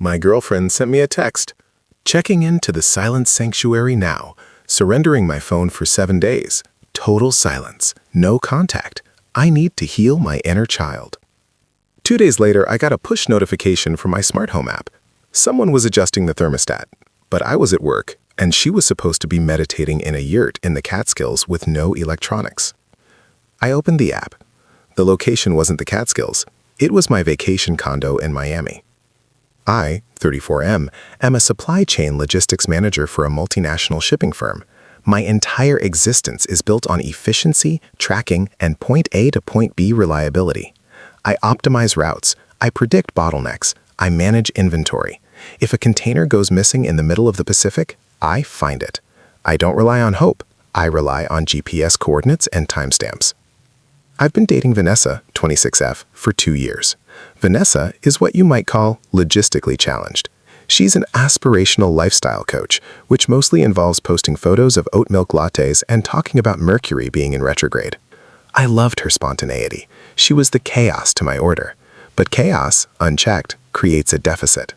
My girlfriend sent me a text. Checking into the silence sanctuary now. Surrendering my phone for 7 days. Total silence. No contact. I need to heal my inner child. 2 days later, I got a push notification from my smart home app. Someone was adjusting the thermostat, but I was at work, and she was supposed to be meditating in a yurt in the Catskills with no electronics. I opened the app. The location wasn't the Catskills. It was my vacation condo in Miami. I, 34M, am a supply chain logistics manager for a multinational shipping firm. My entire existence is built on efficiency, tracking, and point A to point B reliability. I optimize routes. I predict bottlenecks. I manage inventory. If a container goes missing in the middle of the Pacific, I find it. I don't rely on hope. I rely on GPS coordinates and timestamps. I've been dating Vanessa, 26F, for 2 years. Vanessa is what you might call logistically challenged. She's an aspirational lifestyle coach, which mostly involves posting photos of oat milk lattes and talking about Mercury being in retrograde. I loved her spontaneity. She was the chaos to my order. But chaos, unchecked, creates a deficit.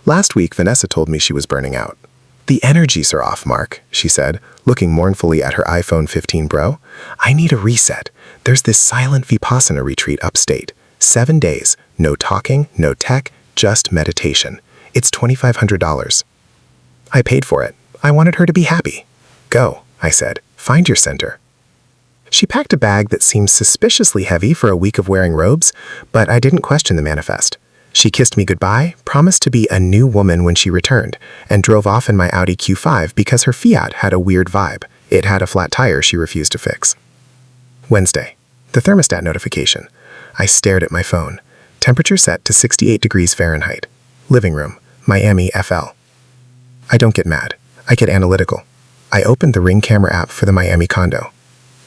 Last week, Vanessa told me she was burning out. "The energies are off, Mark," she said, looking mournfully at her iPhone 15 Pro. "I need a reset. There's this silent Vipassana retreat upstate. 7 days, no talking, no tech, just meditation. It's $2,500. I paid for it. I wanted her to be happy. "Go," I said. "Find your center." She packed a bag that seemed suspiciously heavy for a week of wearing robes, but I didn't question the manifest. She kissed me goodbye, promised to be a new woman when she returned, and drove off in my Audi Q5 because her Fiat had a weird vibe. It had a flat tire she refused to fix. Wednesday. The thermostat notification. I stared at my phone. Temperature set to 68 degrees Fahrenheit. Living room, Miami FL. I don't get mad. I get analytical. I opened the Ring camera app for the Miami condo.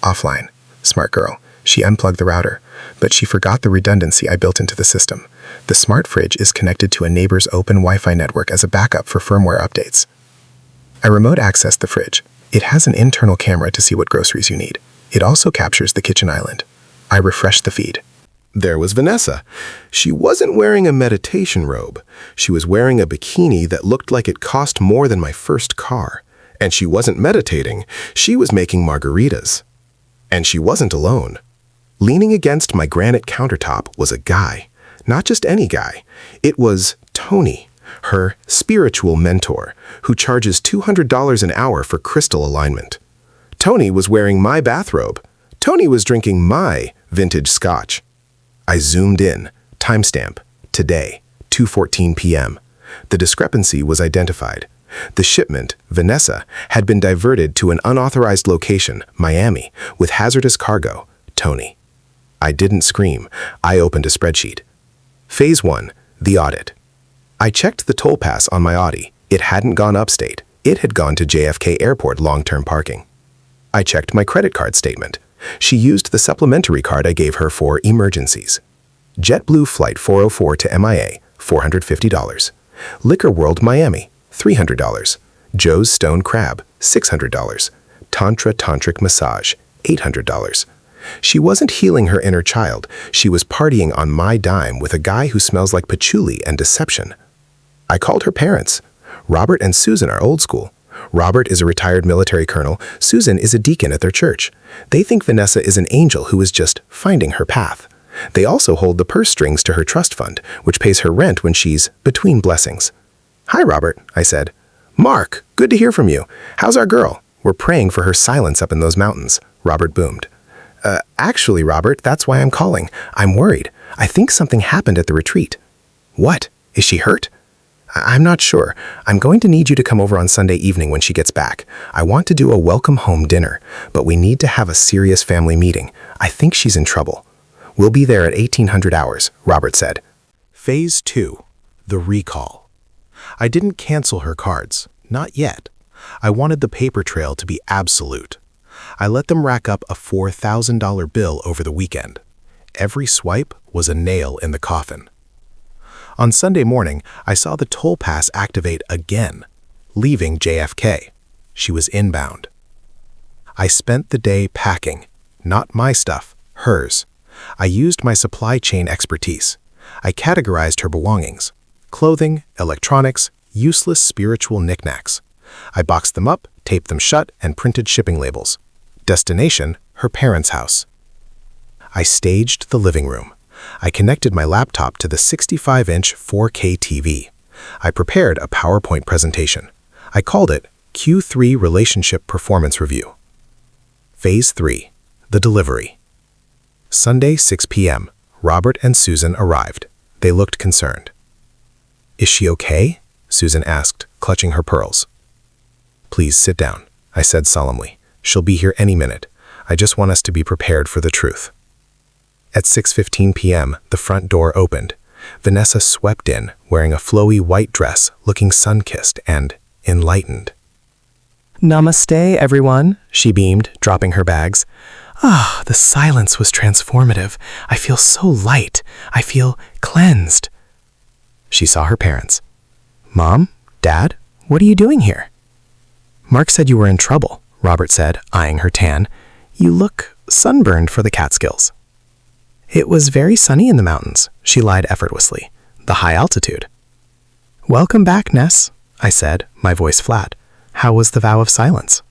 Offline. Smart girl. She unplugged the router, but she forgot the redundancy I built into the system. The smart fridge is connected to a neighbor's open Wi-Fi network as a backup for firmware updates. I remote accessed the fridge. It has an internal camera to see what groceries you need. It also captures the kitchen island. I refreshed the feed. There was Vanessa. She wasn't wearing a meditation robe. She was wearing a bikini that looked like it cost more than my first car. And she wasn't meditating. She was making margaritas. And she wasn't alone. Leaning against my granite countertop was a guy. Not just any guy. It was Tony, her spiritual mentor, who charges $200 an hour for crystal alignment. Tony was wearing my bathrobe. Tony was drinking my vintage scotch. I zoomed in. Timestamp. Today, 2:14 p.m. The discrepancy was identified. The shipment, Vanessa, had been diverted to an unauthorized location, Miami, with hazardous cargo, Tony. I didn't scream. I opened a spreadsheet. Phase 1, the audit. I checked the toll pass on my Audi. It hadn't gone upstate. It had gone to JFK Airport long-term parking. I checked my credit card statement. She used the supplementary card I gave her for emergencies. JetBlue Flight 404 to MIA, $450. Liquor World Miami, $300. Joe's Stone Crab, $600. Tantric Massage, $800. She wasn't healing her inner child. She was partying on my dime with a guy who smells like patchouli and deception. I called her parents. Robert and Susan are old school. Robert is a retired military colonel. Susan is a deacon at their church. They think Vanessa is an angel who is just finding her path. They also hold the purse strings to her trust fund, which pays her rent when she's between blessings. "Hi, Robert," I said. "Mark, good to hear from you. How's our girl? We're praying for her silence up in those mountains," Robert boomed. Actually, Robert, that's why I'm calling. I'm worried. I think something happened at the retreat." "What? Is she hurt?" "I'm not sure. I'm going to need you to come over on Sunday evening when she gets back. I want to do a welcome home dinner, but we need to have a serious family meeting. I think she's in trouble." "We'll be there at 1800 hours, Robert said. Phase 2, the recall. I didn't cancel her cards. Not yet. I wanted the paper trail to be absolute. I let them rack up a $4,000 bill over the weekend. Every swipe was a nail in the coffin. On Sunday morning, I saw the toll pass activate again, leaving JFK. She was inbound. I spent the day packing. Not my stuff, hers. I used my supply chain expertise. I categorized her belongings. clothing, electronics, useless spiritual knickknacks. I boxed them up, taped them shut, and printed shipping labels. Destination, her parents' house. I staged the living room. I connected my laptop to the 65-inch 4K TV. I prepared a PowerPoint presentation. I called it Q3 Relationship Performance Review. Phase 3. The Delivery. Sunday, 6 p.m. Robert and Susan arrived. They looked concerned. "Is she okay?" Susan asked, clutching her pearls. "Please sit down," I said solemnly. "She'll be here any minute. I just want us to be prepared for the truth." At 6:15 p.m., the front door opened. Vanessa swept in, wearing a flowy white dress, looking sun-kissed and enlightened. "Namaste, everyone," she beamed, dropping her bags. The silence was transformative. I feel so light. I feel cleansed. She saw her parents. "Mom? Dad? What are you doing here?" "Mark said you were in trouble," Robert said, eyeing her tan. "You look sunburned for the Catskills." "It was very sunny in the mountains," she lied effortlessly. "The high altitude." "Welcome back, Ness," I said, my voice flat. "How was the vow of silence?"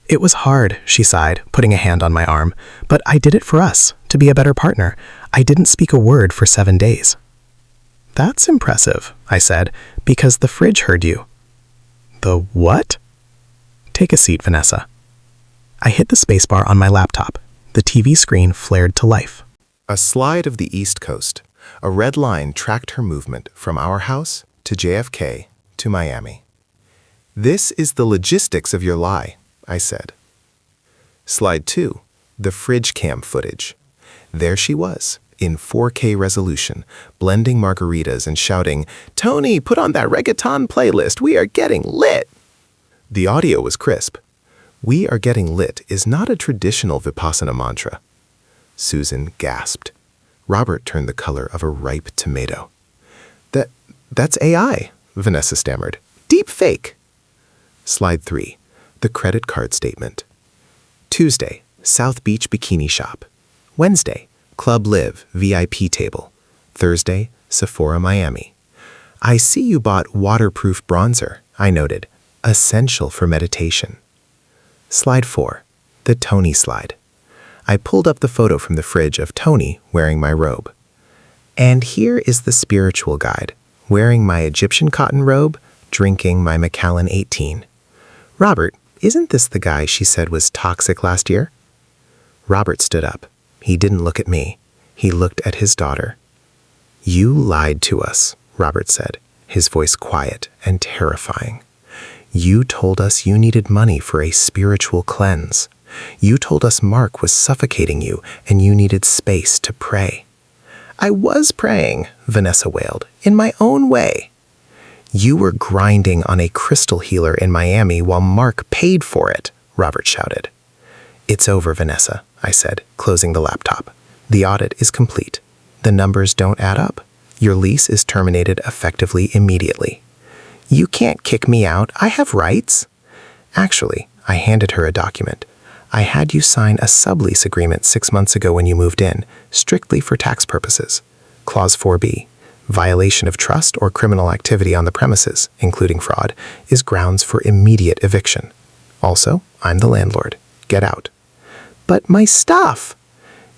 "It was hard," she sighed, putting a hand on my arm. "But I did it for us, to be a better partner. I didn't speak a word for 7 days." "That's impressive," I said, "because the fridge heard you." "The what?" "Take a seat, Vanessa." I hit the spacebar on my laptop. The TV screen flared to life. A slide of the East Coast. A red line tracked her movement from our house to JFK to Miami. "This is the logistics of your lie," I said. Slide 2. The fridge cam footage. There she was, in 4K resolution, blending margaritas and shouting, "Tony, put on that reggaeton playlist. We are getting lit." The audio was crisp. "We are getting lit" is not a traditional Vipassana mantra. Susan gasped. Robert turned the color of a ripe tomato. That's AI," Vanessa stammered. "Deep fake." Slide 3. The credit card statement. Tuesday, South Beach Bikini Shop. Wednesday, Club Live, VIP table. Thursday, Sephora Miami. "I see you bought waterproof bronzer," I noted. "Essential for meditation." Slide 4. The Tony slide. I pulled up the photo from the fridge of Tony wearing my robe. And here is the spiritual guide, wearing my Egyptian cotton robe, drinking my Macallan 18. "Robert, isn't this the guy she said was toxic last year?" Robert stood up. He didn't look at me. He looked at his daughter. "You lied to us," Robert said, his voice quiet and terrifying. "You told us you needed money for a spiritual cleanse. You told us Mark was suffocating you and you needed space to pray." "I was praying," Vanessa wailed, "in my own way." "You were grinding on a crystal healer in Miami while Mark paid for it," Robert shouted. "It's over, Vanessa," I said, closing the laptop. "The audit is complete. The numbers don't add up. Your lease is terminated effectively immediately." "You can't kick me out. I have rights." "Actually," I handed her a document. "I had you sign a sublease agreement 6 months ago when you moved in, strictly for tax purposes. Clause 4B. Violation of trust or criminal activity on the premises, including fraud, is grounds for immediate eviction. Also, I'm the landlord. Get out." "But my stuff!"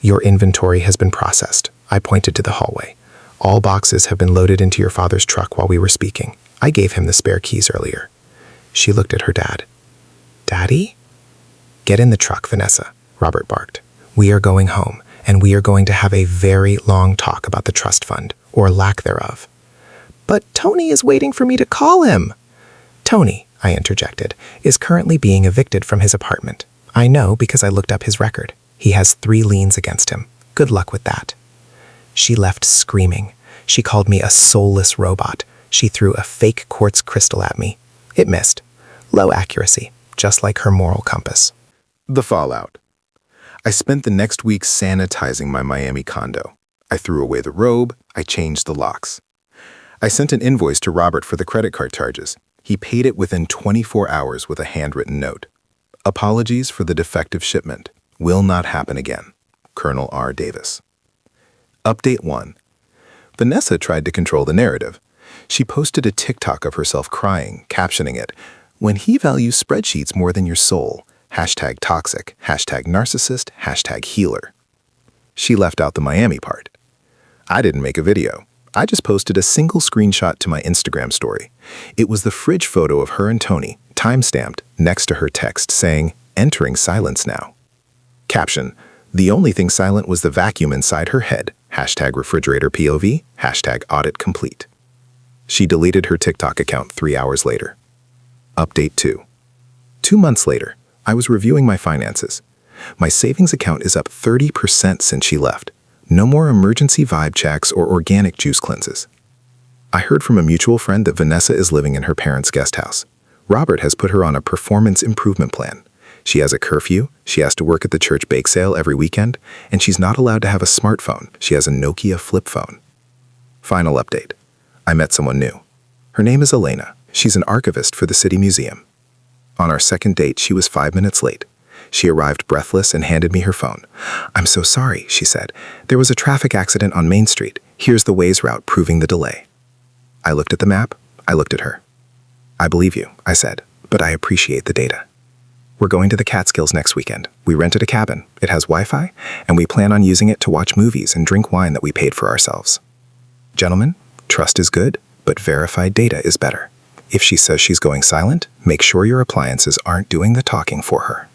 "Your inventory has been processed." I pointed to the hallway. "All boxes have been loaded into your father's truck while we were speaking. I gave him the spare keys earlier." She looked at her dad. "Daddy?" "Get in the truck, Vanessa," Robert barked. "We are going home, and we are going to have a very long talk about the trust fund, or lack thereof." "But Tony is waiting for me to call him." "Tony," I interjected, "is currently being evicted from his apartment. I know because I looked up his record. He has 3 liens against him. Good luck with that." She left screaming. She called me a soulless robot. She threw a fake quartz crystal at me. It missed. Low accuracy, just like her moral compass. The fallout. I spent the next week sanitizing my Miami condo. I threw away the robe. I changed the locks. I sent an invoice to Robert for the credit card charges. He paid it within 24 hours with a handwritten note. "Apologies for the defective shipment. Will not happen again. Colonel R. Davis." Update 1. Vanessa tried to control the narrative. She posted a TikTok of herself crying, captioning it, "When he values spreadsheets more than your soul. Hashtag toxic, hashtag narcissist, hashtag healer." She left out the Miami part. I didn't make a video. I just posted a single screenshot to my Instagram story. It was the fridge photo of her and Tony, time-stamped, next to her text saying, "Entering silence now." Caption, "The only thing silent was the vacuum inside her head. Hashtag refrigerator POV, hashtag audit complete." She deleted her TikTok account 3 hours later. Update 2. 2 months later, I was reviewing my finances. My savings account is up 30% since she left. No more emergency vibe checks or organic juice cleanses. I heard from a mutual friend that Vanessa is living in her parents' guest house. Robert has put her on a performance improvement plan. She has a curfew, she has to work at the church bake sale every weekend, and she's not allowed to have a smartphone. She has a Nokia flip phone. Final update. I met someone new. Her name is Elena. She's an archivist for the City Museum. On our second date, she was 5 minutes late. She arrived breathless and handed me her phone. "I'm so sorry," she said. "There was a traffic accident on Main Street. Here's the Waze route proving the delay." I looked at the map. I looked at her. "I believe you," I said, "but I appreciate the data. We're going to the Catskills next weekend. We rented a cabin. It has Wi-Fi, and we plan on using it to watch movies and drink wine that we paid for ourselves. Gentlemen, trust is good, but verified data is better. If she says she's going silent, make sure your appliances aren't doing the talking for her."